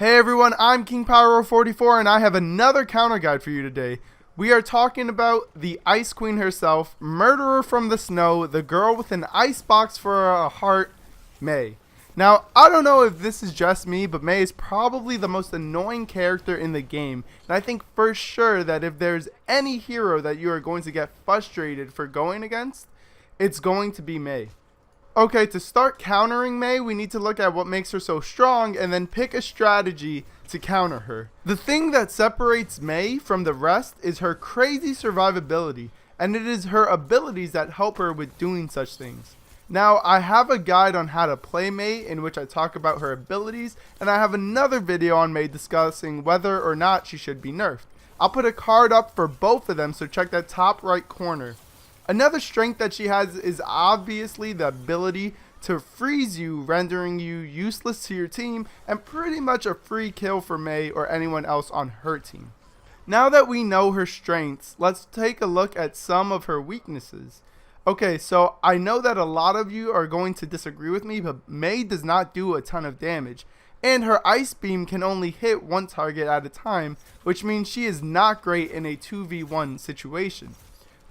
Hey everyone, I'm King Pyro 44 and I have another counter guide for you today. We are talking about the Ice Queen herself, Murderer from the Snow, the girl with an ice box for a heart, Mei. Now, I don't know if this is just me, but Mei is probably the most annoying character in the game. And I think for sure that if there's any hero that you are going to get frustrated for going against, it's going to be Mei. Okay, to start countering Mei, we need to look at what makes her so strong and then pick a strategy to counter her. The thing that separates Mei from the rest is her crazy survivability, and it is her abilities that help her with doing such things. Now, I have a guide on how to play Mei in which I talk about her abilities, and I have another video on Mei discussing whether or not she should be nerfed. I'll put a card up for both of them, so check that top right corner. Another strength that she has is obviously the ability to freeze you, rendering you useless to your team and pretty much a free kill for Mei or anyone else on her team. Now that we know her strengths, let's take a look at some of her weaknesses. Okay, so I know that a lot of you are going to disagree with me, but Mei does not do a ton of damage, and her ice beam can only hit one target at a time, which means she is not great in a 2v1 situation.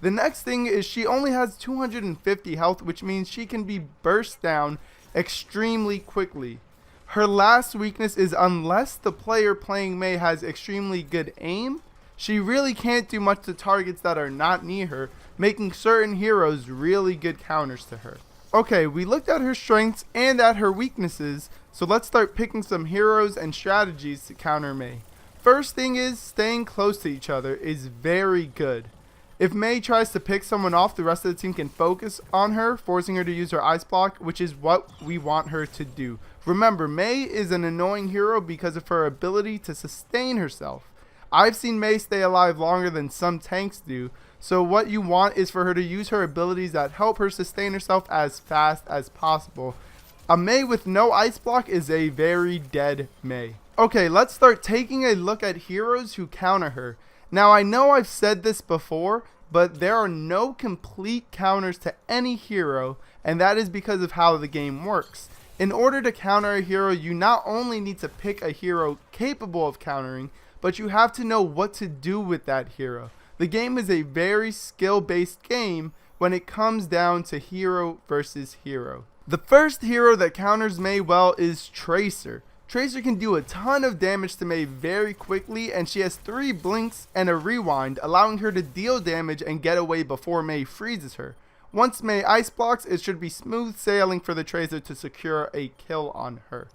The next thing is she only has 250 health, which means she can be burst down extremely quickly. Her last weakness is unless the player playing Mei has extremely good aim, she really can't do much to targets that are not near her, making certain heroes really good counters to her. Okay, we looked at her strengths and at her weaknesses, so let's start picking some heroes and strategies to counter Mei. First thing is staying close to each other is very good. If Mei tries to pick someone off, the rest of the team can focus on her, forcing her to use her ice block, which is what we want her to do. Remember, Mei is an annoying hero because of her ability to sustain herself. I've seen Mei stay alive longer than some tanks do, so what you want is for her to use her abilities that help her sustain herself as fast as possible. A Mei with no ice block is a very dead Mei. Okay, let's start taking a look at heroes who counter her. Now, I know I've said this before, but there are no complete counters to any hero, and that is because of how the game works. In order to counter a hero, you not only need to pick a hero capable of countering, but you have to know what to do with that hero. The game is a very skill-based game when it comes down to hero versus hero. The first hero that counters Mei well is Tracer. Tracer can do a ton of damage to Mei very quickly, and she has 3 blinks and a rewind, allowing her to deal damage and get away before Mei freezes her. Once Mei ice blocks, it should be smooth sailing for the Tracer to secure a kill on her.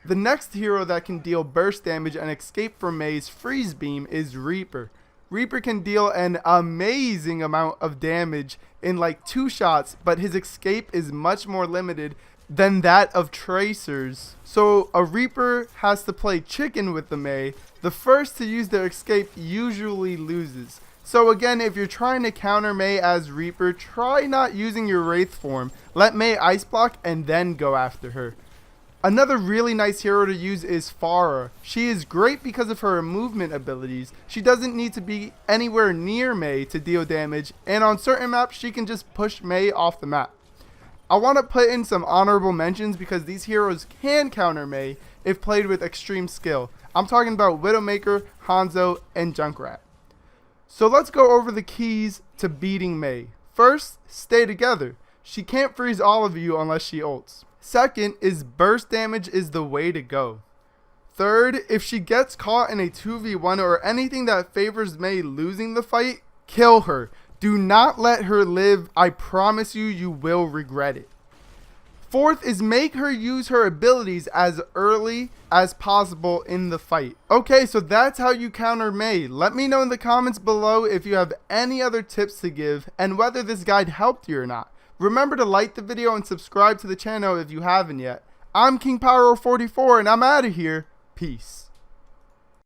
The next hero that can deal burst damage and escape from Mei's freeze beam is Reaper. Reaper can deal an amazing amount of damage in like 2 shots, but his escape is much more limited than that of Tracers. So a Reaper has to play chicken with the Mei. The first to use their escape usually loses. So again, if you're trying to counter Mei as Reaper, try not using your Wraith form. Let Mei ice block and then go after her. Another really nice hero to use is Pharah. She is great because of her movement abilities. She doesn't need to be anywhere near Mei to deal damage, and on certain maps she can just push Mei off the map. I want to put in some honorable mentions because these heroes can counter Mei if played with extreme skill. I'm talking about Widowmaker, Hanzo, and Junkrat. So let's go over the keys to beating Mei. First, stay together. She can't freeze all of you unless she ults. Second is burst damage is the way to go. Third, if she gets caught in a 2v1 or anything that favors Mei losing the fight, kill her. Do not let her live. I promise you, you will regret it. Fourth is make her use her abilities as early as possible in the fight. Okay, so that's how you counter Mei. Let me know in the comments below if you have any other tips to give and whether this guide helped you or not. Remember to like the video and subscribe to the channel if you haven't yet. I'm King Pyro 44 and I'm out of here. Peace.